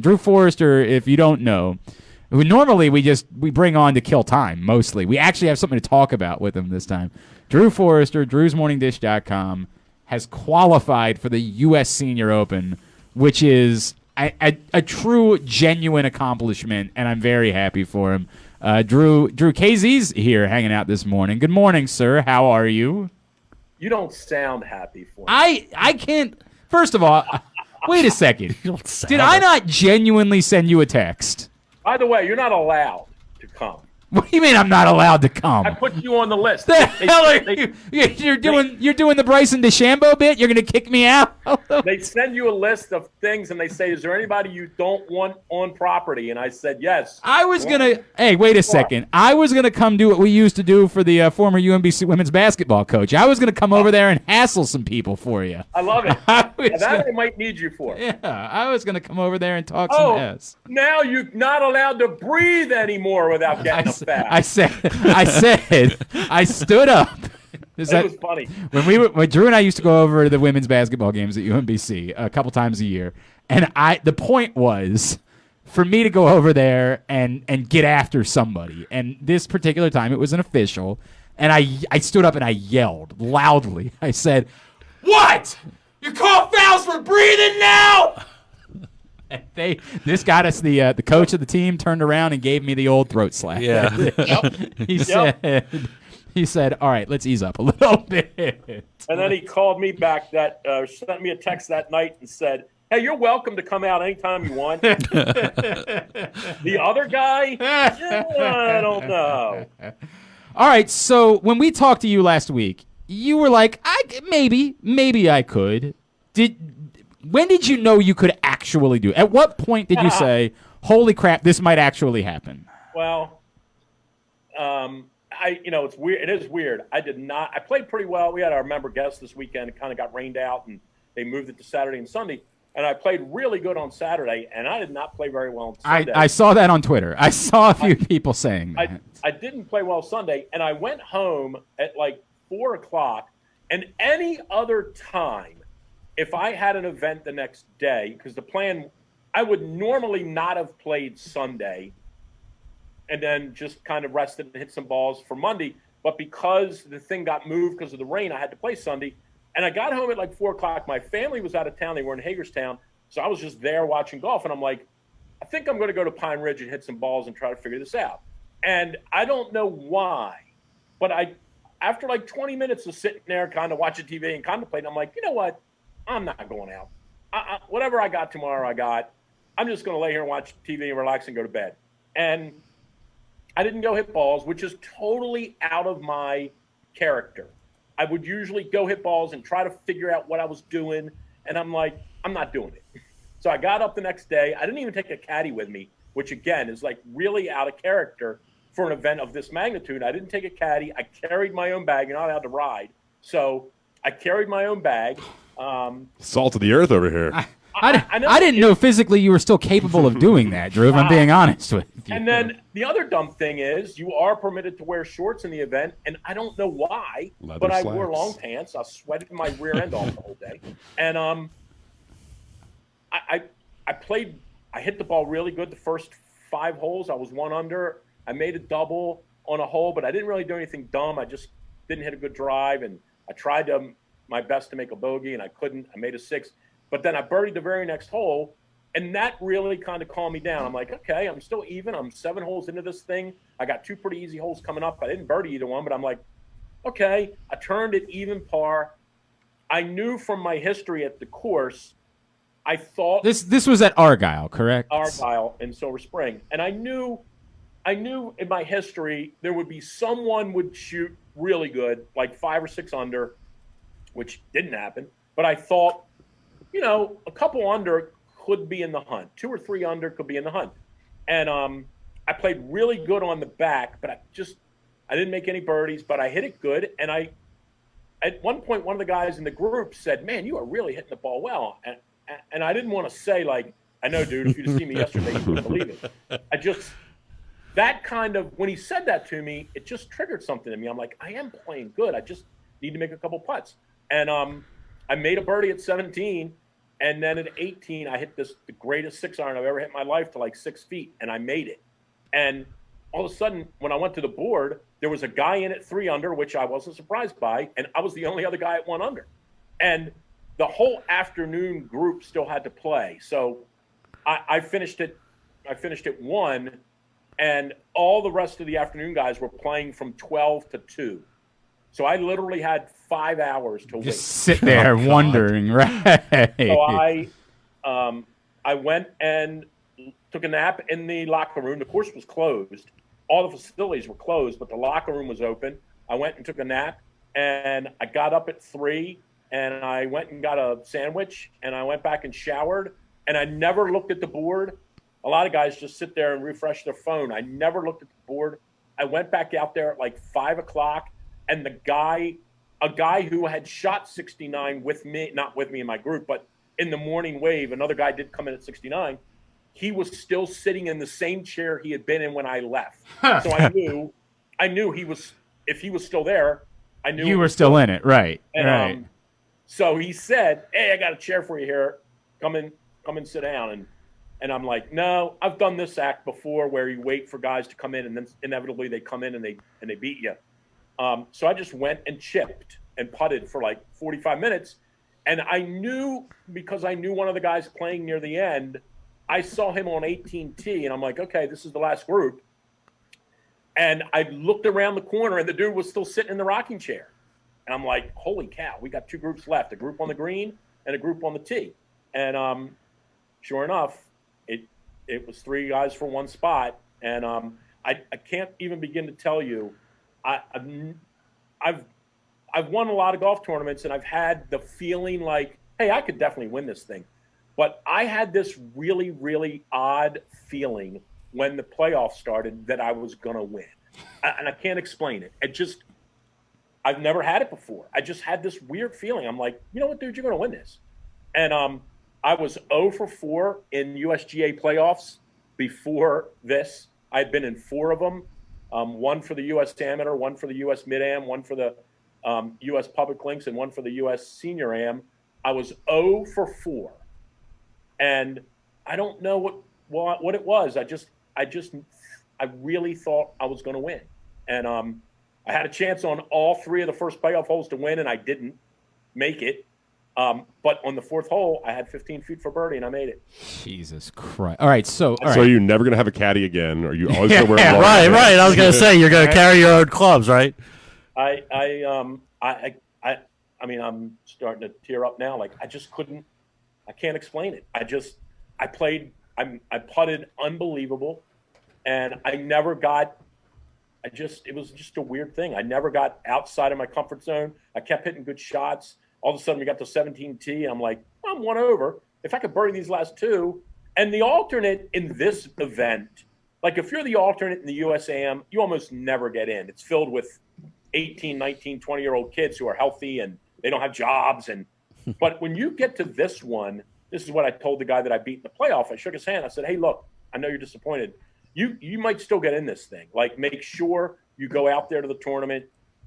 Drew Forrester, if you don't know, who normally we bring on to kill time, mostly. We actually have something to talk about with him this time. Drew Forrester, drewsmorningdish.com, has qualified for the U.S. Senior Open, which is a true, genuine accomplishment, and I'm very happy for him. Drew KZ's here hanging out this morning. Good morning, sir. How are you? You don't sound happy for me. I can't. First of all, wait a second. Did I not genuinely send you a text? By the way, you're not allowed to come. What do you mean I'm not allowed to come? I put you on the list. The hell are you? You're doing the Bryson DeChambeau bit? You're going to kick me out? They send you a list of things, and they say, is there anybody you don't want on property? And I said, yes. I was going to – hey, wait a second. I was going to come do what we used to do for the former UMBC women's basketball coach. I was going to come over there and hassle some people for you. I love it. That I might need you for. Yeah, I was going to come over there and talk some ass. Now you're not allowed to breathe anymore without getting a fat. I stood up. It was funny. When Drew and I used to go over to the women's basketball games at UMBC a couple times a year, and the point was for me to go over there and get after somebody. And this particular time, it was an official, and I stood up and I yelled loudly. I said, "What? You call fouls for breathing now?" And this got us the coach of the team turned around and gave me the old throat slap. Yeah. He said, "All right, let's ease up a little bit." And then he called me back sent me a text that night and said, "Hey, you're welcome to come out anytime you want." The other guy, I don't know. All right, so when we talked to you last week, you were like, maybe I could. When did you know you could actually do it? At what point did you say, holy crap, this might actually happen? Well, it's weird. It is weird. I played pretty well. We had our member guest this weekend. It kind of got rained out, and they moved it to Saturday and Sunday. And I played really good on Saturday, and I did not play very well on Sunday. I saw that on Twitter. I saw a few people saying that. I didn't play well Sunday, and I went home at like 4 o'clock, and any other time, if I had an event the next day, because the plan, I would normally not have played Sunday and then just kind of rested and hit some balls for Monday. But because the thing got moved because of the rain, I had to play Sunday. And I got home at like 4 o'clock. My family was out of town. They were in Hagerstown. So I was just there watching golf. And I'm like, I think I'm going to go to Pine Ridge and hit some balls and try to figure this out. And I don't know why, but after like 20 minutes of sitting there kind of watching TV and contemplating, I'm like, you know what? I'm not going out. Whatever I got tomorrow, I'm just going to lay here and watch TV and relax and go to bed. And I didn't go hit balls, which is totally out of my character. I would usually go hit balls and try to figure out what I was doing. And I'm like, I'm not doing it. So I got up the next day. I didn't even take a caddy with me, which again is like really out of character for an event of this magnitude. I didn't take a caddy. I carried my own bag. You're not allowed to ride. So I carried my own bag. Salt of the earth over here. I didn't know physically you were still capable of doing that, Drew, if I'm being honest with you. And then the other dumb thing is you are permitted to wear shorts in the event, and I don't know why, but I wore long pants. I sweated my rear end off the whole day. And I played – I hit the ball really good the first 5 holes. I was 1 under. I made a double on a hole, but I didn't really do anything dumb. I just didn't hit a good drive, and I tried my best to make a bogey, and I couldn't. I made a 6. But then I birdied the very next hole, and that really kind of calmed me down. I'm like, okay, I'm still even. I'm 7 holes into this thing. I got 2 pretty easy holes coming up. I didn't birdie either one, but I'm like, okay. I turned it even par. I knew from my history at the course, I thought this was at Argyle, correct? Argyle in Silver Spring, and I knew in my history there would be someone would shoot really good, like 5 or 6 under, which didn't happen. But I thought, a couple under could be in the hunt. 2 or 3 under could be in the hunt. And I played really good on the back, but I didn't make any birdies, but I hit it good. And at one point, one of the guys in the group said, "Man, you are really hitting the ball well." And I didn't want to say, like, "I know, dude, if you'd have seen me yesterday, you wouldn't believe it." That kind of, when he said that to me, it just triggered something in me. I'm like, I am playing good. I just need to make a couple putts. And I made a birdie at 17. And then at 18, I hit the greatest 6-iron I've ever hit in my life to like 6 feet, and I made it. And all of a sudden, when I went to the board, there was a guy in at 3 under, which I wasn't surprised by, and I was the only other guy at 1 under. And the whole afternoon group still had to play. So I finished at 1, and all the rest of the afternoon guys were playing from 12 to 2. So I literally had 5 hours to wait. Just sit there wondering, right? So I went and took a nap in the locker room. The course was closed. All the facilities were closed, but the locker room was open. I went and took a nap, and I got up at 3, and I went and got a sandwich, and I went back and showered, and I never looked at the board. A lot of guys just sit there and refresh their phone. I never looked at the board. I went back out there at like 5 o'clock, and a guy who had shot 69 with me, not with me in my group, but in the morning wave, another guy did come in at 69. He was still sitting in the same chair he had been in when I left. So I knew he was, if he was still there, I knew you were still in it, right? And, right. So he said, "Hey, I got a chair for you here. Come in, sit down." And I'm like, "No, I've done this act before, where you wait for guys to come in, and then inevitably they come in and they beat you." So I just went and chipped and putted for like 45 minutes, and I knew, because I knew one of the guys playing near the end. I saw him on 18T, and I'm like, okay, this is the last group. And I looked around the corner, and the dude was still sitting in the rocking chair. And I'm like, holy cow, we got 2 groups left, a group on the green and a group on the tee. And sure enough, it was 3 guys for 1 spot. And I can't even begin to tell you, I've won a lot of golf tournaments, and I've had the feeling like, hey, I could definitely win this thing. But I had this really, really odd feeling when the playoffs started that I was going to win. And I can't explain it. I've never had it before. I just had this weird feeling. I'm like, you know what, dude, you're going to win this. And I was 0 for 4 in USGA playoffs before this. I had been in 4 of them, 1 for the U.S. Amateur, 1 for the U.S. Mid-Am, 1 for the U.S. Public Links, and 1 for the U.S. Senior Am. I was 0 for 4. And I don't know what it was. I really thought I was going to win. And I had a chance on all 3 of the first playoff holes to win, and I didn't make it. But on the 4th hole, I had 15 feet for birdie, and I made it. Jesus Christ. All right, so you're never going to have a caddy again, or you always going to wear a right. I was going to say, you're going to carry your own clubs, right? I mean, I'm starting to tear up now. Like, I can't explain it. I putted unbelievable, and it was just a weird thing. I never got outside of my comfort zone. I kept hitting good shots. All of a sudden we got to 17T, and I'm like, I'm 1 over. If I could birdie these last 2, and the alternate in this event, like if you're the alternate in the USAM, you almost never get in. It's filled with 18, 19, 20-year-old kids who are healthy and they don't have jobs. But when you get to this one, this is what I told the guy that I beat in the playoff. I shook his hand. I said, hey, look, I know you're disappointed. You might still get in this thing. Like, make sure you go out there to the tournament,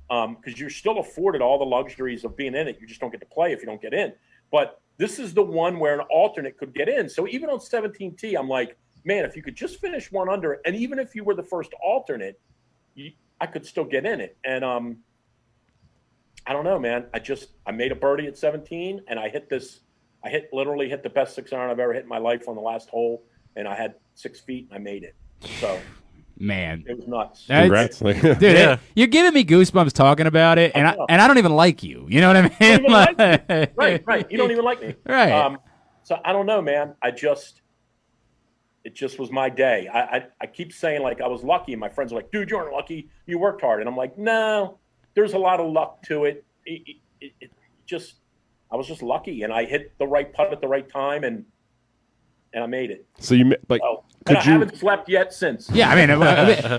because you're still afforded all the luxuries of being in it. You just don't get to play if you don't get in. But this is the one where an alternate could get in. So even on 17T, I'm like, man, if you could just finish 1 under, and even if you were the first alternate, I could still get in it. And I don't know, man. I made a birdie at 17, and I literally hit the best 6-iron I've ever hit in my life on the last hole, and I had 6 feet, and I made it. So, man, it was nuts. Congrats, dude! Yeah. You're giving me goosebumps talking about it, and I don't even like you. You know what I mean? You don't even like me. Right. You don't even like me. Right. So I don't know, man. It just was my day. I keep saying, like, I was lucky, and my friends are like, dude, you aren't lucky. You worked hard. And I'm like, no, there's a lot of luck to it. I was just lucky, and I hit the right putt at the right time, and I made it. So you like? And I haven't slept yet since. Yeah, I mean,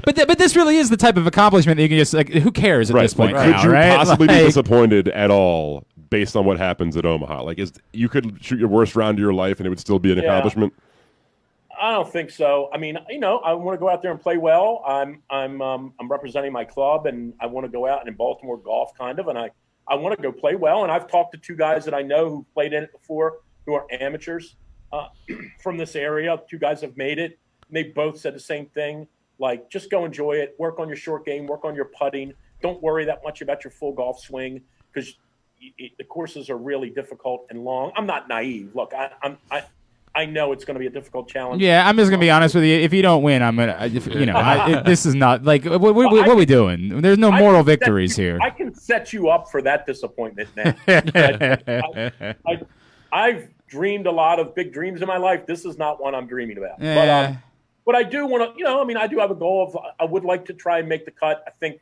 but this really is the type of accomplishment that you can just, like, who cares at this point? Like, now, could you right? possibly be disappointed at all based on what happens at Omaha? Like, you could shoot your worst round of your life and it would still be an accomplishment? I don't think so. I mean, I want to go out there and play well. I'm representing my club, and I want to go out and in Baltimore golf kind of, and I want to go play well. And I've talked to 2 guys that I know who played in it before. who are amateurs from this area. 2 guys have made it. And they both said the same thing. Like, just go enjoy it. Work on your short game. Work on your putting. Don't worry that much about your full golf swing because the courses are really difficult and long. I'm not naive. Look, I know it's going to be a difficult challenge. Yeah, I'm just gonna be honest with you. If you don't win, I'm gonna, this is not like what are we doing? There's no moral victories here. I can set you up for that disappointment now. I've dreamed a lot of big dreams in my life. This is not one I'm dreaming about. Yeah. But I do want to, I do have a goal of I would like to try and make the cut. I think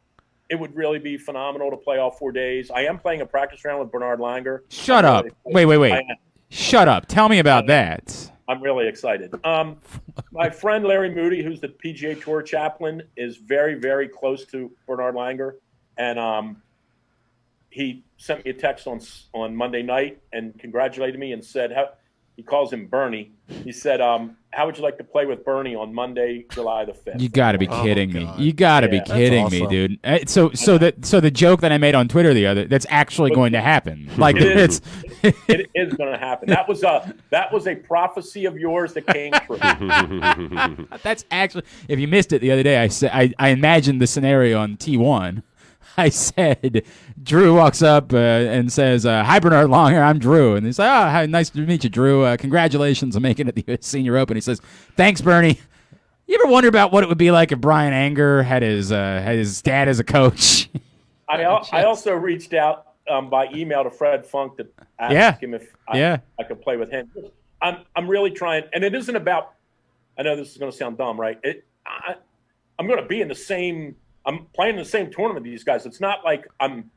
it would really be phenomenal to play all 4 days. I am playing a practice round with Bernard Langer. Shut up. Wait. Shut up. Tell me about that. I'm really excited. My friend Larry Moody, who's the PGA Tour chaplain, is very, very close to Bernard Langer. And he sent me a text on Monday night and congratulated me and said, he calls him Bernie. He said, how would you like to play with Bernie on Monday, July the 5th? You got to be kidding me. You got to be That's kidding awesome. me, dude. So the joke that I made on Twitter that's actually going to happen. Like it is going to happen. That was a prophecy of yours that came true. That's actually, if you missed it the other day, I said I imagined the scenario on T1. I said, Drew walks up and says, hi, Bernard Langer, I'm Drew. And he's like, oh, hi, nice to meet you, Drew. Congratulations on making it the U.S. Senior Open. He says, thanks, Bernie. You ever wonder about what it would be like if Brian Anger had his dad as a coach? I also reached out by email to Fred Funk to ask him if I could play with him. I'm really trying, and it isn't about, I know this is going to sound dumb, right? I'm going to be in the same – I'm playing in the same tournament with these guys. It's not like I'm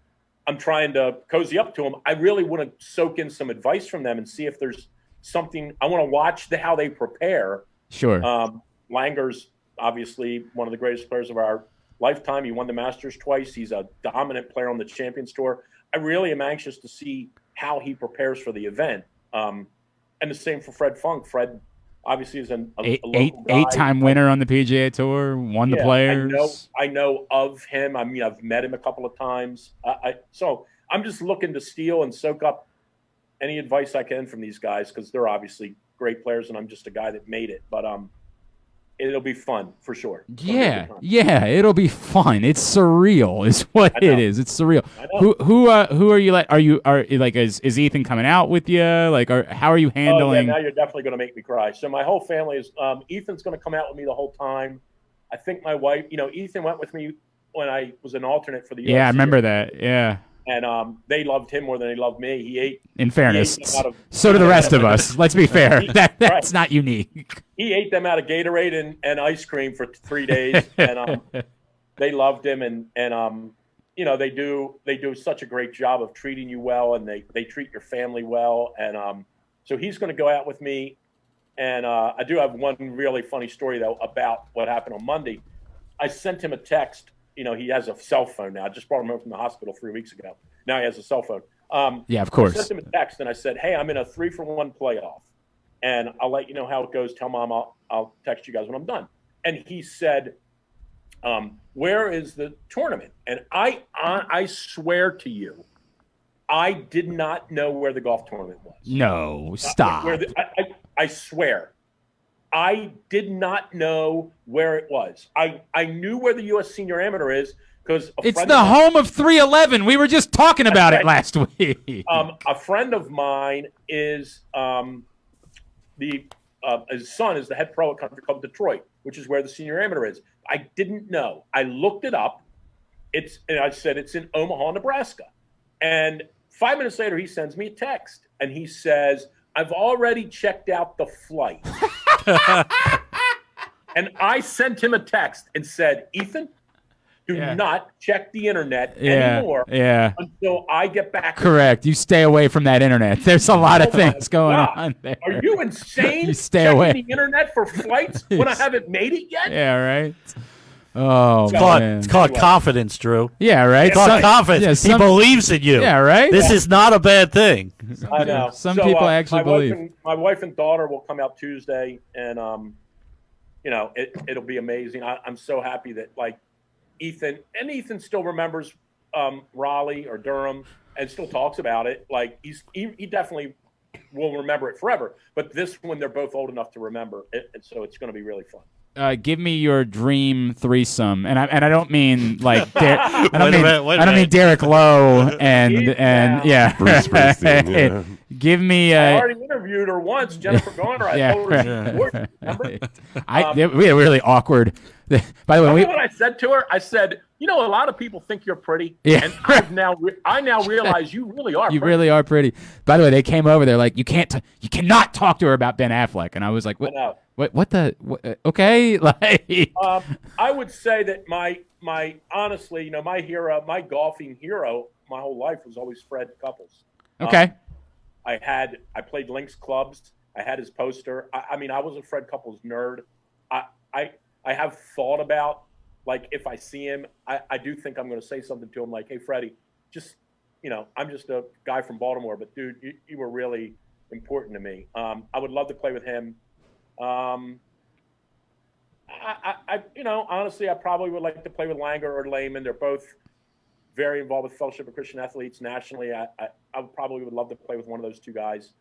trying to cozy up to them. I really want to soak in some advice from them and see if there's something. I want to watch how they prepare. Sure. Langer's obviously one of the greatest players of our lifetime. He won the Masters twice. He's a dominant player on the Champions Tour. I really am anxious to see how he prepares for the event. And the same for Fred Funk. Fred obviously is a local guy. 8-time winner on the PGA Tour, won the Players. I know of him. I mean, I've met him a couple of times. So I'm just looking to steal and soak up any advice I can from these guys because they're obviously great players, and I'm just a guy that made it. But it'll be fun for sure. Yeah, it'll be fun. It's surreal, is what it is. It's surreal. Who are you like? Are like is Ethan coming out with you? Like, how are you handling? Now you're definitely going to make me cry. So my whole family is. Ethan's going to come out with me the whole time. I think my wife. Ethan went with me when I was an alternate for the. Yeah, I remember that. Yeah. And they loved him more than they loved me. He ate. In fairness, so do the rest of us. Let's be fair. That's not unique. He ate them out of Gatorade and ice cream for 3 days, and they loved him. And they do such a great job of treating you well, and they treat your family well. And so he's going to go out with me. And I do have one really funny story though about what happened on Monday. I sent him a text. He has a cell phone now. I just brought him home from the hospital 3 weeks ago. Now he has a cell phone. Yeah, of course. I sent him a text and I said, hey, I'm in a 3-for-1 playoff. And I'll let you know how it goes. Tell Mom I'll text you guys when I'm done. And he said, where is the tournament? And I swear to you, I did not know where the golf tournament was. No, stop. I swear. I did not know where it was. I knew where the U.S. Senior Amateur is because it's the home of 311. We were just talking about it last week. A friend of mine is his son is the head pro at Country Club Detroit, which is where the Senior Amateur is. I didn't know. I looked it up. And I said it's in Omaha, Nebraska. And 5 minutes later, he sends me a text and he says, I've already checked out the flight. And I sent him a text and said, Ethan, do not check the internet anymore until I get back. Correct. You stay away from that internet. There's a lot of things going on there. Are you insane? You stay checking away. the internet for flights when I haven't made it yet? Yeah, right. Oh, It's called confidence, Drew. Yeah, right. It's called confidence. He believes in you. Yeah, right. This is not a bad thing. I know. Some people actually believe. My wife and daughter will come out Tuesday, and it'll be amazing. I'm so happy that Ethan still remembers Raleigh or Durham and still talks about it. Like he definitely will remember it forever. But this one, they're both old enough to remember it, and so it's going to be really fun. Give me your dream threesome, and I don't mean like I don't mean Derek Lowe and Bruce Springsteen. Yeah. Give me. I already interviewed her once, Jennifer Garner. I told her she was remember? We had a really awkward. By the way, what I said to her? I said, a lot of people think you're pretty, yeah. and I now realize you really are. You pretty. really are pretty. By the way, they came over. They're like, you cannot talk to her about Ben Affleck, and I was like, what? Okay, like. I would say that my honestly, my hero, my golfing hero, my whole life was always Fred Couples. Okay. I played links clubs. I had his poster. I was a Fred Couples nerd. I have thought about, like, if I see him, I do think I'm going to say something to him like, hey, Freddie, just, I'm just a guy from Baltimore, but dude, you were really important to me. I would love to play with him. Honestly, I probably would like to play with Langer or Lehman. They're both very involved with Fellowship of Christian Athletes nationally. I probably would love to play with one of those two guys.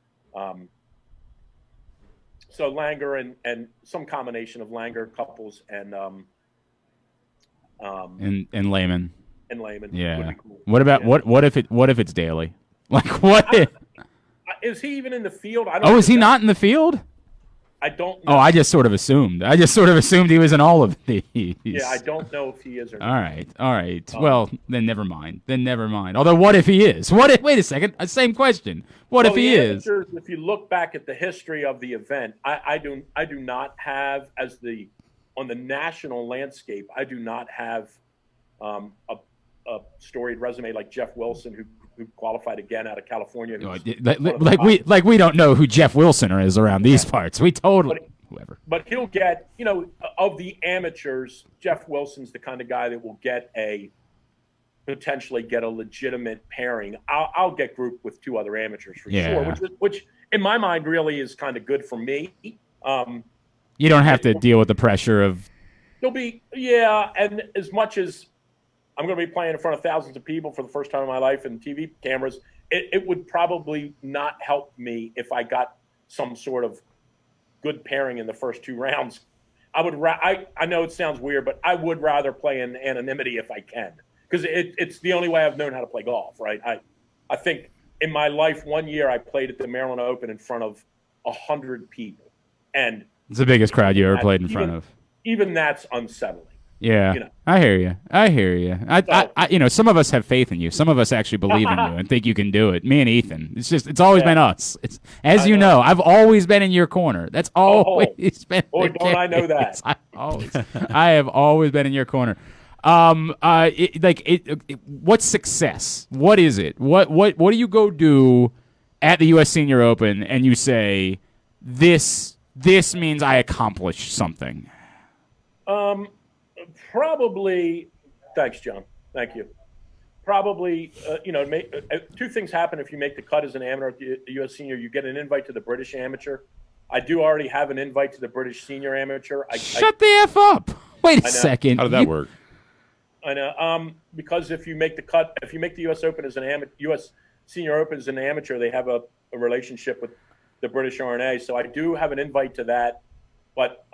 So Langer and some combination of Langer, Couples, and Lehman. And Lehman. Yeah. Would be cool. What about what if it's Daly? Like what? Is he even in the field? Is he not in the field? I don't know. Oh, I just sort of assumed. He was in all of these. Yeah, I don't know if he is or not. All right. Well, then never mind. Although, what if he is? Wait a second. Same question. What if he is? If you look back at the history of the event, I do not have on the national landscape. I do not have a storied resume like Jeff Wilson, who qualified again out of California. Like we don't know who Jeff Wilson is around these parts. We totally whoever. But he'll get, of the amateurs, Jeff Wilson's the kind of guy that will potentially get a legitimate pairing. I'll get grouped with two other amateurs for sure, which in my mind really is kind of good for me. You don't have to deal with the pressure of. And as much as I'm going to be playing in front of thousands of people for the first time in my life and TV cameras, it would probably not help me if I got some sort of good pairing in the first two rounds. I know it sounds weird, but I would rather play in anonymity if I can, because it's the only way I've known how to play golf, right? I think in my life, one year I played at the Maryland Open in front of 100 people. And it's the biggest crowd you ever played in front of. Even that's unsettling. Yeah, I hear you. I some of us have faith in you. Some of us actually believe in you and think you can do it. Me and Ethan. It's always been us. It's I've always been in your corner. That's always been. Boy, don't I know that? I have always been in your corner. What's success? What is it? What do you go do at the U.S. Senior Open and you say this means I accomplished something? Probably. Thanks, John. Thank you. Probably, two things happen if you make the cut as an amateur at the U.S. Senior. You get an invite to the British Amateur. I do already have an invite to the British Senior Amateur. Shut the F up. Wait a second. How did that work? I know. Because if you make the cut, if you make the U.S. Open as an U.S. Senior Open as an amateur, they have a relationship with the British R&A. So I do have an invite to that, but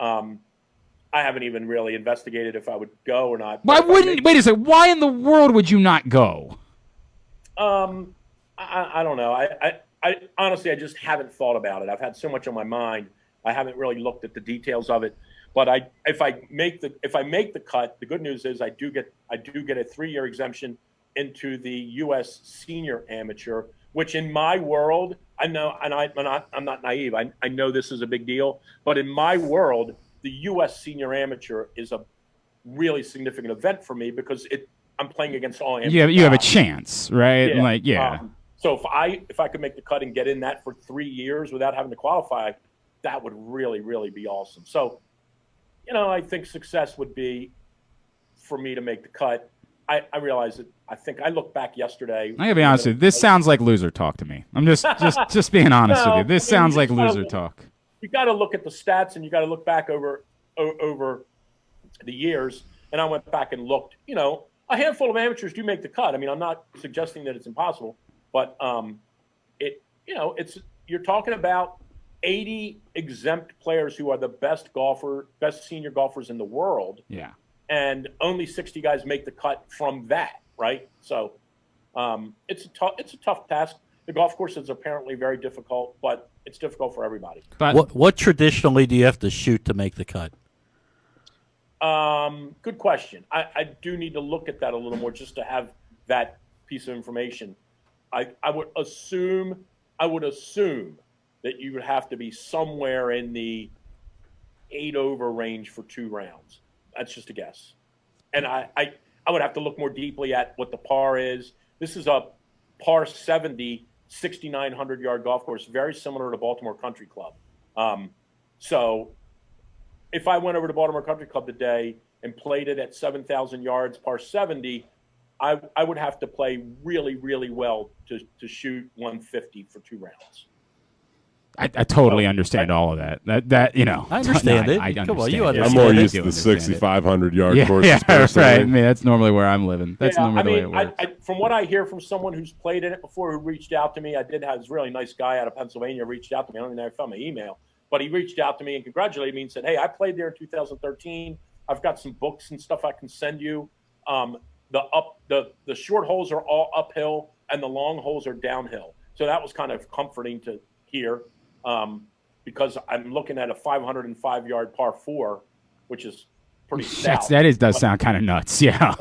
I haven't even really investigated if I would go or not. Wait a second. Why in the world would you not go? I don't know. I honestly, I just haven't thought about it. I've had so much on my mind. I haven't really looked at the details of it. But if I make the cut, the good news is I do get a 3-year exemption into the U.S. Senior Amateur, which in my world, I know, and I'm not naive. I know this is a big deal, but in my world, the U.S. Senior Amateur is a really significant event for me because I'm playing against all amateurs. You have a chance, right? Yeah. So if I could make the cut and get in that for 3 years without having to qualify, that would really, really be awesome. So, I think success would be for me to make the cut. I realize that. I think I looked back yesterday. I gotta be honest with you. This sounds like loser talk to me. I'm just being honest with you. This sounds like loser talk. You got to look at the stats and you got to look back over the years. And I went back and looked. A handful of amateurs do make the cut. I mean, I'm not suggesting that it's impossible, but it's you're talking about 80 exempt players who are the best senior golfers in the world. Yeah. And only 60 guys make the cut from that, right? So it's a tough task. The golf course is apparently very difficult, but it's difficult for everybody. But What traditionally do you have to shoot to make the cut? Good question. I do need to look at that a little more just to have that piece of information. I would assume that you would have to be somewhere in the 8 over range for 2 rounds. That's just a guess. And I would have to look more deeply at what the par is. This is a par 70, 6,900-yard golf course, very similar to Baltimore Country Club. So if I went over to Baltimore Country Club today and played it at 7,000 yards, par 70, I would have to play really, really well to shoot 150 for 2 rounds. I totally understand all of that. That I understand it. I Come on, understand you it. understand I'm more it. used to the 6,500-yard courses. Yeah, personally. right. I mean, that's normally where I'm living. That's normally the way it works. From what I hear from someone who's played in it before, who reached out to me, I did have this really nice guy out of Pennsylvania reached out to me. I don't even know if I found my email, but he reached out to me and congratulated me and said, "Hey, I played there in 2013. I've got some books and stuff I can send you. The short holes are all uphill and the long holes are downhill." So that was kind of comforting to hear. Because I'm looking at a 505-yard par 4, which is pretty stout. Does sound kind of nuts, yeah.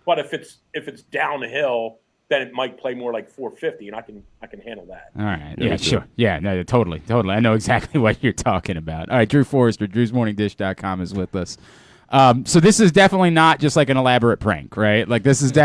But if it's downhill, then it might play more like 450, and I can handle that. All right, yeah, sure. Yeah, no, totally. I know exactly what you're talking about. All right, Drew Forrester, drewsmorningdish.com is with us. So this is definitely not just like an elaborate prank, right? Like this is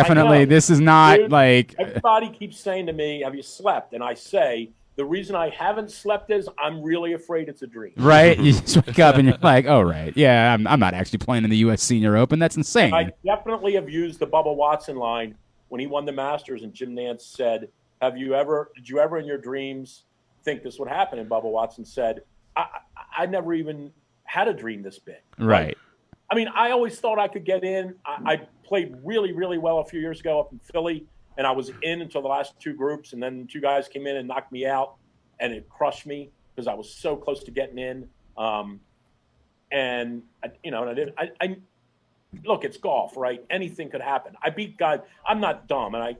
not Dude, like... Everybody keeps saying to me, "Have you slept?" And I say, the reason I haven't slept is I'm really afraid it's a dream. Right? You just wake up and you're like, oh, right. Yeah, I'm not actually playing in the U.S. Senior Open. That's insane. I definitely have used the Bubba Watson line when he won the Masters and Jim Nance said, did you ever in your dreams think this would happen? And Bubba Watson said, I never even had a dream this big. Right. I mean, I always thought I could get in. I played really, really well a few years ago up in Philly. And I was in until the last 2 groups, and then 2 guys came in and knocked me out, and it crushed me because I was so close to getting in. And I look, it's golf, right? Anything could happen. I beat guys. I'm not dumb, and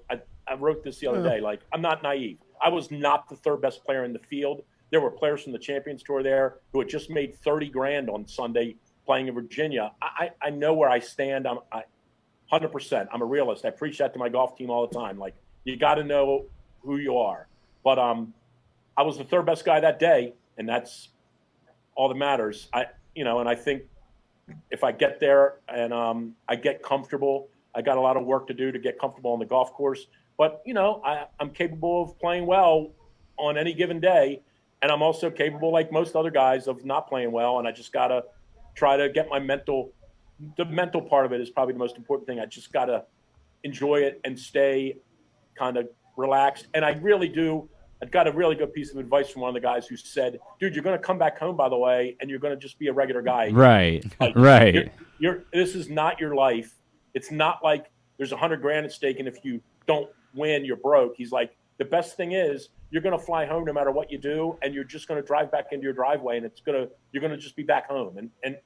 I wrote this the other day. Like, I'm not naive. I was not the 3rd best player in the field. There were players from the Champions Tour there who had just made $30,000 on Sunday playing in Virginia. I know where I stand. 100%. I'm a realist. I preach that to my golf team all the time. Like, you got to know who you are. But I was the 3rd best guy that day, and that's all that matters. And I think if I get there and I get comfortable, I got a lot of work to do to get comfortable on the golf course. But I'm capable of playing well on any given day, and I'm also capable, like most other guys, of not playing well. And I just got to try to get the mental part of it is probably the most important thing. I just got to enjoy it and stay kind of relaxed. And I really do. I got a really good piece of advice from one of the guys who said, "Dude, you're going to come back home, by the way, and you're going to just be a regular guy." Right. Like, right. This is not your life. It's not like there's $100,000 at stake, and if you don't win, you're broke. He's like, the best thing is you're going to fly home no matter what you do, and you're just going to drive back into your driveway, and you're going to just be back home. And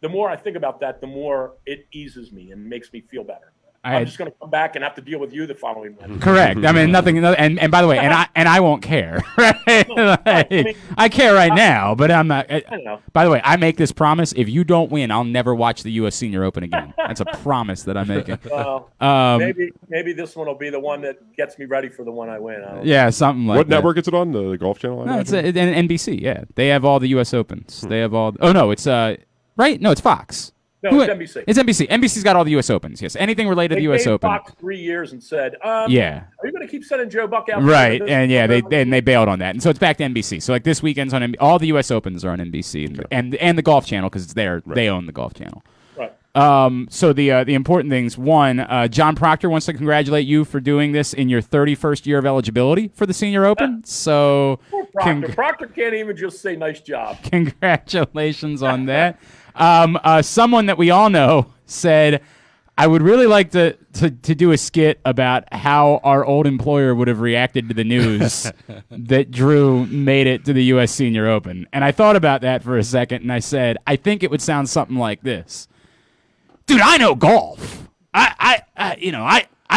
the more I think about that, the more it eases me and makes me feel better. I'm just going to come back and have to deal with you the following month. Correct. I mean, nothing. And by the way, and I won't care. Right? Like, I care right now, but I'm not. I know. By the way, I make this promise: if you don't win, I'll never watch the U.S. Senior Open again. That's a promise that I'm making. Well, maybe this one will be the one that gets me ready for the one I win. Yeah, something like that. What network is it on? The Golf Channel? No, it's NBC. Yeah, they have all the U.S. Opens. They have all. Oh no, it's right. No, it's Fox. No, it's NBC. It's NBC. NBC's got all the U.S. Opens. Yes, anything related to the U.S. Open. Fox 3 years and said, "Yeah, are you going to keep sending Joe Buck out?" Right, and yeah, they bailed on that, and so it's back to NBC. So like this weekend's on all the U.S. Opens are on NBC, and the Golf Channel because it's there. Right. They own the Golf Channel. Right. So the important things. One, John Proctor wants to congratulate you for doing this in your 31st year of eligibility for the Senior Open. So Proctor can't even just say nice job. Congratulations on that. Someone that we all know said, I would really like to do a skit about how our old employer would have reacted to the news that Drew made it to the U.S. Senior Open. And I thought about that for a second, and I said, I think it would sound something like this. Dude, I know golf. I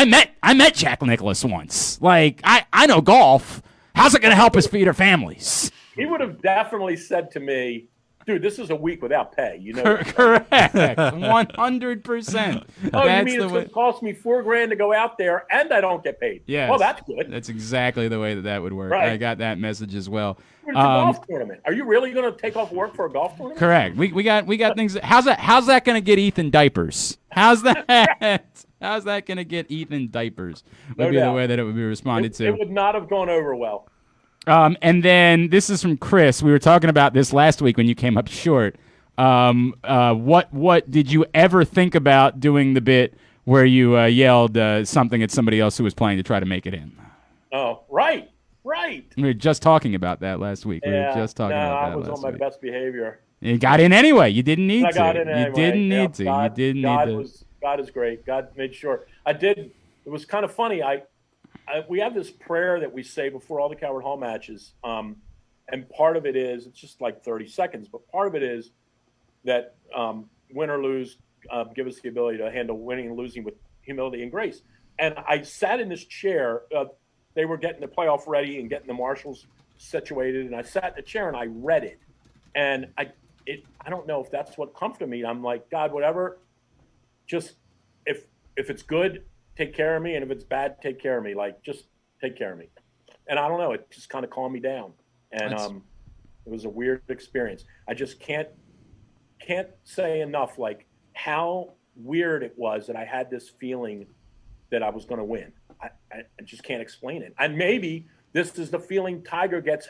met Jack Nicklaus once. Like, I know golf. How's it going to help us feed our families? He would have definitely said to me, dude, this is a week without pay. You know, Correct, 100%. Oh, you mean it's going to cost me $4,000 to go out there and I don't get paid? Yeah. Well, that's good. That's exactly the way that would work. Right. I got that message as well. It's a golf tournament. Are you really going to take off work for a golf tournament? Correct. We got things. How's that going to get Ethan diapers? How's that? How's that going to get Ethan diapers? Would be the way that it would be responded to. It would not have gone over well. And then this is from Chris. We were talking about this last week when you came up short. What did you ever think about doing the bit where you yelled something at somebody else who was playing to try to make it in? Oh, right. We were just talking about that last week. I was on my best behavior. You got in anyway. You didn't need to. I got in anyway. You didn't need to. God, you didn't need to. God is great. God made sure. I did. It was kind of funny. We have this prayer that we say before all the Coward Hall matches, and part of it is, it's just like 30 seconds, but part of it is that win or lose, give us the ability to handle winning and losing with humility and grace. And I sat in this chair. They were getting the playoff ready and getting the marshals situated, and I sat in the chair and I read it. And I don't know if that's what comforted me. I'm like, God, whatever, just if it's good, take care of me, and if it's bad, take care of me. Like, just take care of me. And I don't know, it just kind of calmed me down. And it was a weird experience. I just can't say enough, like, how weird it was that I had this feeling that I was going to win. I just can't explain it. And maybe this is the feeling Tiger gets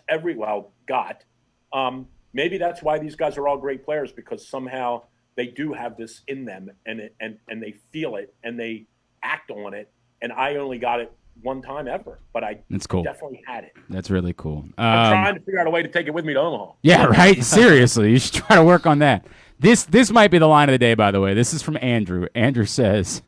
maybe that's why these guys are all great players, because somehow they do have this in them, and they feel it and they act on it. And I only got it one time ever, but That's cool. Definitely had it. That's really cool. I'm trying to figure out a way to take it with me to Omaha. Yeah, right. Seriously, you should try to work on that. This might be the line of the day, by the way. This is from Andrew. Andrew says,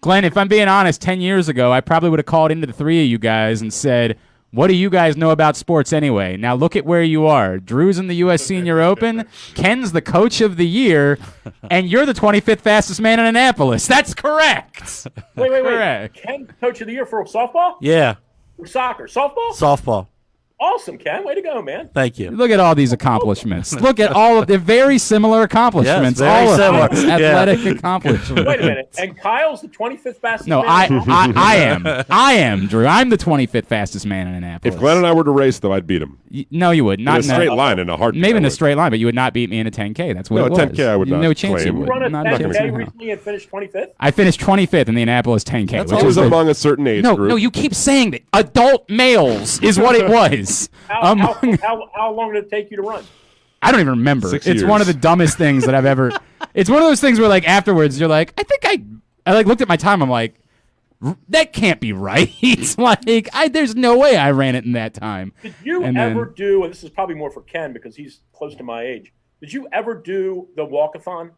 Glenn, if I'm being honest, 10 years ago, I probably would have called into the three of you guys and said, what do you guys know about sports anyway? Now look at where you are. Drew's in the U.S. Senior Open. Ken's the coach of the year. And you're the 25th fastest man in Annapolis. That's correct. Wait. Ken, coach of the year for softball? Yeah. For soccer? Softball? Softball. Awesome, Ken. Way to go, man. Thank you. Look at all these accomplishments. Look at all of the very similar accomplishments. Yes, very all similar. of them. Athletic accomplishments. Wait a minute. And Kyle's the 25th fastest No, man? I am, Drew. I'm the 25th fastest man in Annapolis. If Glenn and I were to race, though, I'd beat him. No, you would. Not in a straight line, in a heartbeat. Maybe in a straight line, but you would not beat me in a 10K. That's what it was. 10K I would not No chance claim. you would. You run a Not 10K chance. recently and finished 25th? I finished 25th in the Annapolis 10K. That's which always is among a certain age group. No, you keep saying that. Adult males is what it was. How long did it take you to run? I don't even remember. 6 It's years. one of the dumbest things that I've ever. It's one of those things where, like, afterwards, you're like, I think I like looked at my time. I'm like, that can't be right. Like, there's no way I ran it in that time. Did you ever do? And this is probably more for Ken because he's close to my age. Did you ever do the walkathon?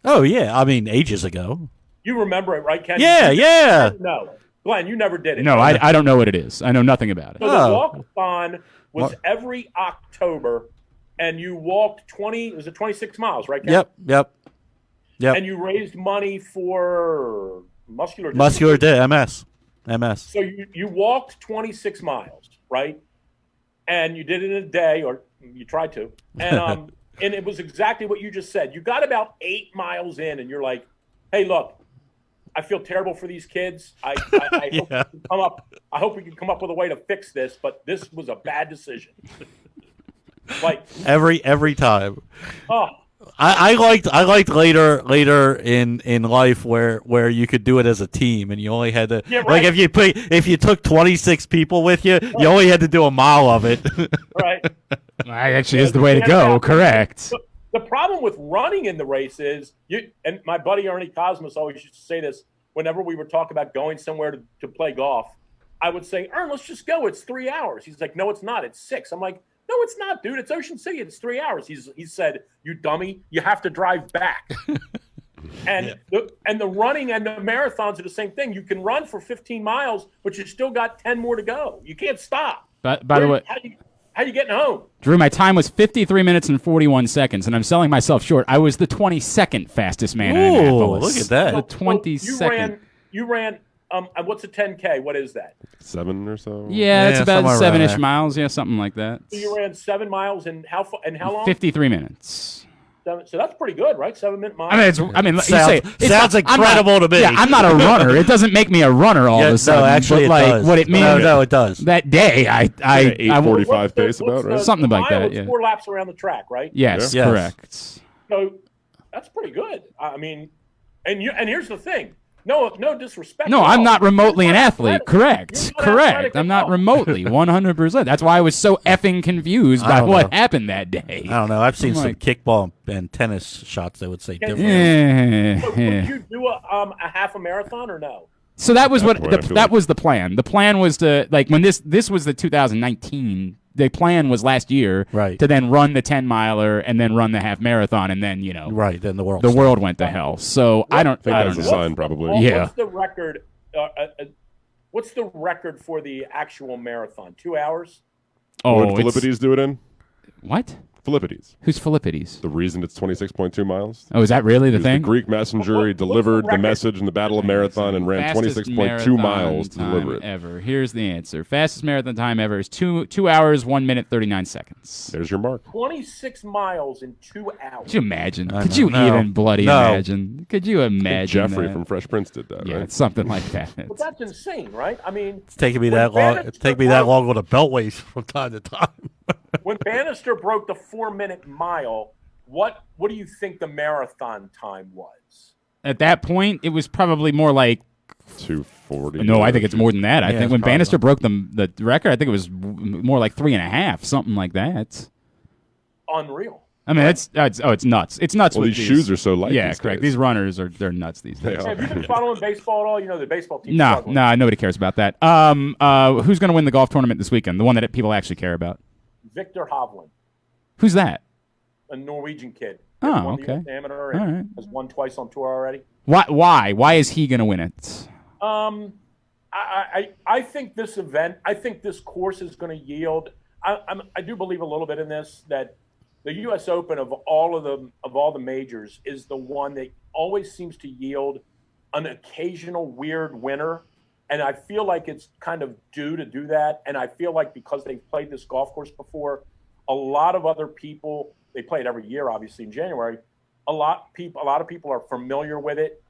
Oh, yeah. I mean, ages ago. You remember it, right, Ken? Yeah. No, Glenn, you never did it. No, I don't know what it is. I know nothing about it. So the walkathon was every October, and you walked 26 miles, right, Ken? Yep. And you raised money for muscular MS. So you walked 26 miles, right? And you did it in a day, or you tried to. And and it was exactly what you just said. You got about 8 miles in, and you're like, hey, look, I feel terrible for these kids. I hope we can come up with a way to fix this, but this was a bad decision. Like every time. Oh. I liked later in life where you could do it as a team and you only had to like if you took 26 people with you, you only had to do a mile of it. Right. Actually is the way to go. Correct. The problem with running in the race is and my buddy Ernie Cosmos always used to say this whenever we would talk about going somewhere to play golf. I would say, Ern, let's just go. It's 3 hours. He's like, no, it's not. It's 6. I'm like, no, it's not, dude. It's Ocean City. It's 3 hours. He said, you dummy, you have to drive back. And the running and the marathons are the same thing. You can run for 15 miles, but you still got 10 more to go. You can't stop. But by the way, how you getting home? Drew, my time was 53 minutes and 41 seconds, and I'm selling myself short. I was the 22nd fastest man in Annapolis. Look at that. The 22nd. You ran. What's a 10K? What is that? 7 or so. Yeah, it's about somewhere around 7-ish there. miles. Yeah, something like that. So you ran 7 miles in how long? 53 minutes. So that's pretty good, right? 7-minute mile. You Sounds incredible to me. Yeah, I'm not a runner. It doesn't make me a runner all of a sudden. No, actually, but it does. What it means? No, it does. That day, I 8:45 pace about, right? Something like that, It's yeah. 4 laps around the track, right? Yes, Yes. correct. So that's pretty good. I mean, and here's the thing. No disrespect. No, at I'm all. not remotely an You're not athlete. athletic. Correct. You're not athletic Correct. I'm at not all. remotely 100%. That's why I was so effing confused I by don't what know. happened that day. I don't know. I've seen I'm some like- kickball and tennis shots that would say Yeah. different. So would you do a half a marathon or no? So that was At that point, I feel that like- was the plan. The plan was to when this was the 2019. The plan was last year Right. to then run the 10-miler and then run the half marathon and then Right, then the world. the world went to hell. So I don't think I that's don't a know. sign, probably. What's Yeah. the record? What's the record for the actual marathon? 2 hours? Oh, What did it's- Philippides do it in? what? Philippides. Who's Philippides? The reason it's 26.2 miles. Oh, is that really the He was the thing? Greek messenger. He What's the delivered the record? message in the Battle of Marathon and ran Fastest 26.2 miles marathon to deliver time it. ever. Here's the answer. Fastest marathon time ever is 2 hours, 1 minute, 39 seconds. There's your mark. 26 miles in 2 hours. Could you imagine? I Could know. you No. even bloody No. imagine? Could you I think imagine Jeffrey that? from Fresh Prince did that, Yeah, right? it's something like that. But that's insane, right? I mean, It's taking me when that long. Bannister It's taking me that broke- long with a beltways from time to time. When Bannister broke the 4-minute mile, what do you think the marathon time was? At that point, it was probably more like 240. no. I think it's more than that. I Yeah, think it's when probably Bannister broke the record, I think it was more like 3.5, something like that. Unreal. I mean, it's nuts. It's nuts. Well, with these shoes are so light. Yeah, these correct. days. These runners they're nuts these They days. are. Have you been following baseball at all? You know the baseball team. No, nobody cares about that. Who's going to win the golf tournament this weekend? The one that people actually care about. Victor Hovland, Who's that? a Norwegian kid. Oh, Won the okay. US Amateur and All right. has won twice on tour already. Why is he going to win it? I think this event, I think this course is going to yield. I do believe a little bit in this, that the U.S. Open of all the majors is the one that always seems to yield an occasional weird winner, and I feel like it's kind of due to do that. And I feel like because they've played this golf course before, a lot of other people, they play it every year, obviously in January. A lot of people are familiar with it.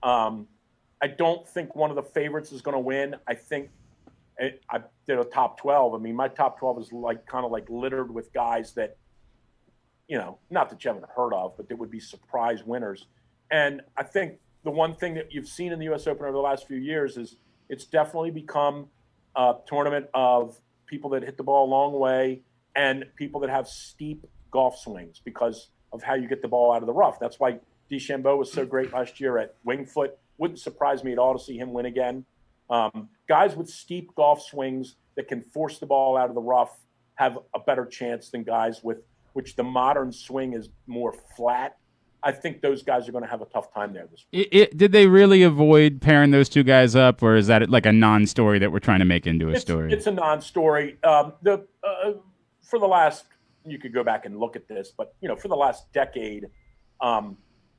I don't think one of the favorites is going to win. I think I did a top 12. I mean, my top 12 is kind of littered with guys that, not that you haven't heard of, but that would be surprise winners. And I think the one thing that you've seen in the U.S. Open over the last few years is it's definitely become a tournament of people that hit the ball a long way and people that have steep golf swings because of how you get the ball out of the rough. That's why DeChambeau was so great last year at Winged Foot. Wouldn't surprise me at all to see him win again. Guys with steep golf swings that can force the ball out of the rough have a better chance than guys with which the modern swing is more flat. I think those guys are going to have a tough time there this week. Did they really avoid pairing those two guys up, or is that like a non-story that we're trying to make into a story? It's a non-story. For the last, you could go back and look at this, but for the last decade,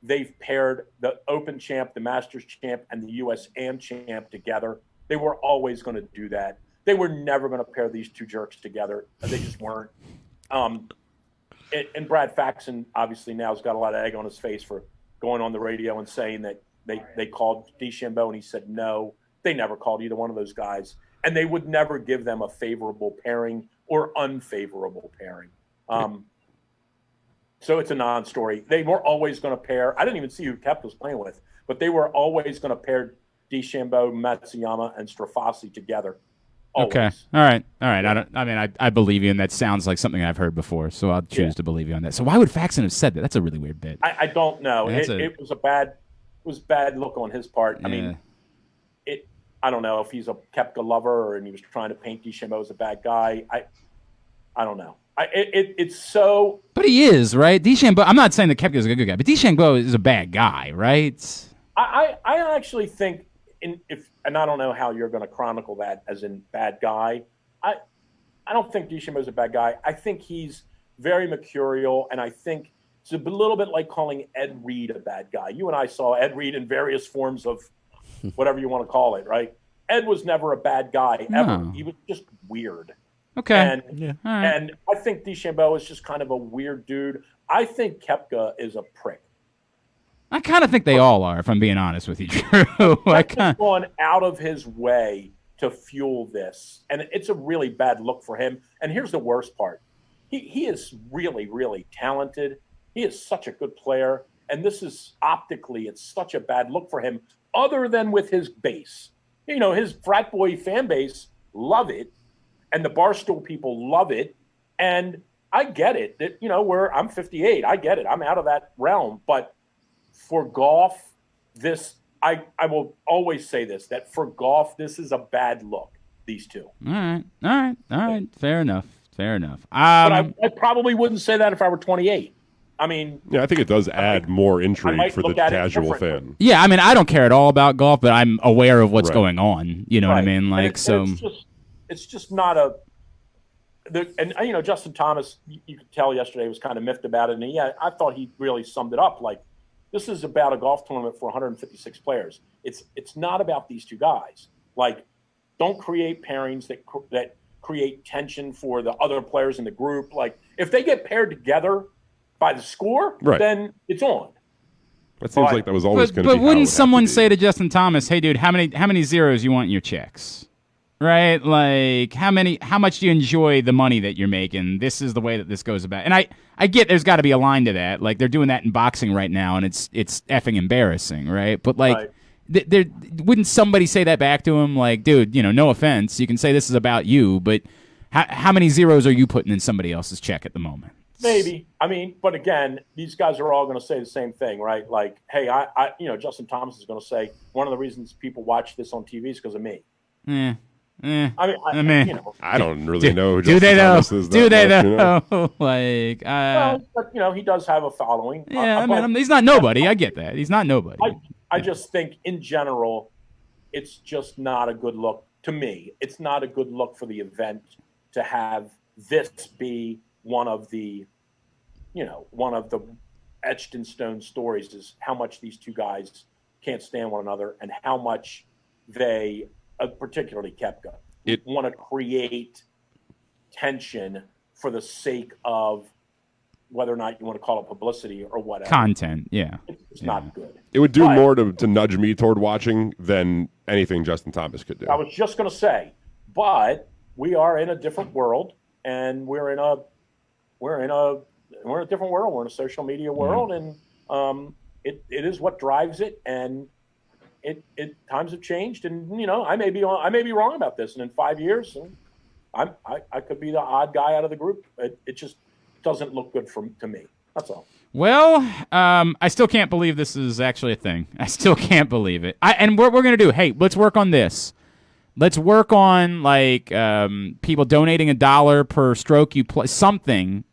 they've paired the Open champ, the Masters champ, and the U.S. Am champ together. They were always going to do that. They were never going to pair these two jerks together. They just weren't. And Brad Faxon obviously now has got a lot of egg on his face for going on the radio and saying that they called DeChambeau and he said no. They never called either one of those guys, and they would never give them a favorable pairing or unfavorable pairing. So it's a non-story. They were always going to pair. I didn't even see who Kep was playing with, but they were always going to pair DeChambeau, Matsuyama, and Strafasi together. Always. Okay. All right. I believe you, and that sounds like something I've heard before, so I'll choose to believe you on that. So why would Faxon have said that? That's a really weird bit. I don't know. Yeah, It was a bad look on his part. Yeah. I mean, I don't know if he's a Koepka lover and he was trying to paint DeChambeau as a bad guy. I don't know. It's so. But he is, right? DeChambeau, I'm not saying that Koepka is a good guy, but DeChambeau is a bad guy, right? I actually think, and I don't know how you're going to chronicle that as in bad guy. I don't think DeChambeau is a bad guy. I think he's very mercurial, and I think it's a little bit like calling Ed Reed a bad guy. You and I saw Ed Reed in various forms of whatever you want to call it, right? Ed was never a bad guy, ever. No. He was just weird. Okay. And, Right. and I think DeChambeau is just kind of a weird dude. I think Koepka is a prick. I kind of think they all are, if I'm being honest with you, Drew. Koepka's gone out of his way to fuel this, and it's a really bad look for him. And here's the worst part. He is really, really talented. He is such a good player, and this is optically, it's such a bad look for him, other than with his base. You know, his frat boy fan base love it, and the Barstool people love it, and I get it. That, you know, I'm 58. I get it. I'm out of that realm. But for golf, I will always say this, that for golf, this is a bad look, these two. All right. Fair enough. But I probably wouldn't say that if I were 28. I mean, Yeah, I think it does add more intrigue might for the look at it casual differently. fan. Yeah, I mean, I don't care at all about golf, but I'm aware of what's Right. going on. You know what I right. mean? And Like, so. it's just not a. And you know, Justin Thomas, you could tell yesterday was kind of miffed about it, and I thought he really summed it up. Like, this is about a golf tournament for 156 players. It's not about these two guys. Like, don't create pairings that create tension for the other players in the group. Like, if they get paired together by the score, Right. then it's on. That seems But- like that was always going to be. But how it wouldn't would have someone to be. say to Justin Thomas, "Hey, dude, how many zeros you want in your checks?" Right? Like, how much do you enjoy the money that you're making? This is the way that this goes about. And I get there's got to be a line to that. Like, they're doing that in boxing right now, and it's effing embarrassing, right? But like, Right. wouldn't somebody say that back to him? Like, dude, you know, no offense, you can say this is about you, but how many zeros are you putting in somebody else's check at the moment? Maybe. I mean, but again, these guys are all going to say the same thing, right? Like, hey, Justin Thomas is going to say one of the reasons people watch this on TV is because of me. Yeah. I mean, you know, I don't really know who Do Justin they though? Thomas is. Do that they much, you know? though? Like, well, but you know, he does have a following. yeah. But I mean, he's not nobody. I get that. He's not nobody. I just think in general, it's just not a good look to me. It's not a good look for the event to have this be one of the etched in stone stories is how much these two guys can't stand one another and how much they, particularly Koepka, want to create tension for the sake of whether or not you want to call it publicity or whatever. Content, yeah. It's not good. It would do But- more to nudge me toward watching than anything Justin Thomas could do. I was just going to say, but we are in a different world, and we're in a different world. We're in a social media world, and it is what drives it. And it times have changed, and you know, I may be wrong about this, and in 5 years, and I could be the odd guy out of the group. It just doesn't look good to me. That's all. Well, I still can't believe this is actually a thing. I still can't believe it. And what we're going to do, hey, let's work on this. Let's work on, like, people donating $1 per stroke you play. Something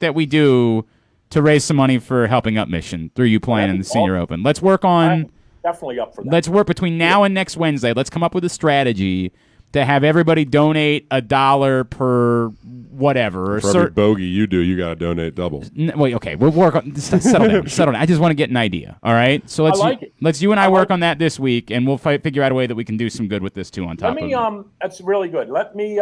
that we do to raise some money for Helping Up Mission through you playing in the Senior Open. Let's work on... I'm definitely up for that. Let's work between now and next Wednesday. Let's come up with a strategy to have everybody donate $1 per whatever. Or For every bogey you do, you got to donate double. Wait, okay, we'll work on. Settle down, settle down. I just want to get an idea. All right, so let's you and I work on that this week, and we'll figure out a way that we can do some good with this too. On top of it. That's really good. Let me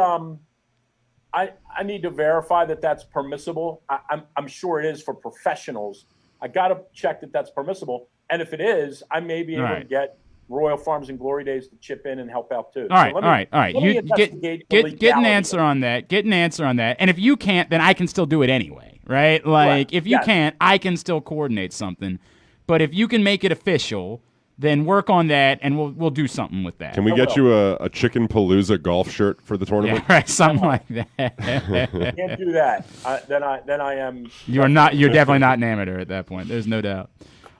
I need to verify that that's permissible. I'm sure it is for professionals. I got to check that that's permissible, and if it is, I may be able to get Royal Farms and Glory Days to chip in and help out too. All right. You get an answer on that. Get an answer on that. And if you can't, then I can still do it anyway, right? Like, if you can't, I can still coordinate something. But if you can make it official, then work on that, and we'll do something with that. Can we get you a Chicken Palooza golf shirt for the tournament? Yeah, right, something like that. Can't do that. Then I am. You're definitely not an amateur at that point. There's no doubt.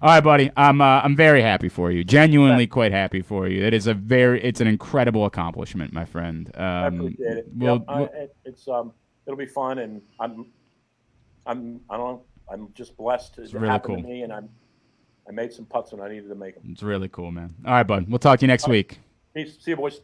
All right, buddy. I'm very happy for you. Genuinely quite happy for you. It's an incredible accomplishment, my friend. I appreciate it. it'll be fun, and I don't know, I'm just blessed. It really happened cool. to me, and I made some putts when I needed to make them. It's really cool, man. All right, bud. We'll talk to you next week. Peace. See you, boys.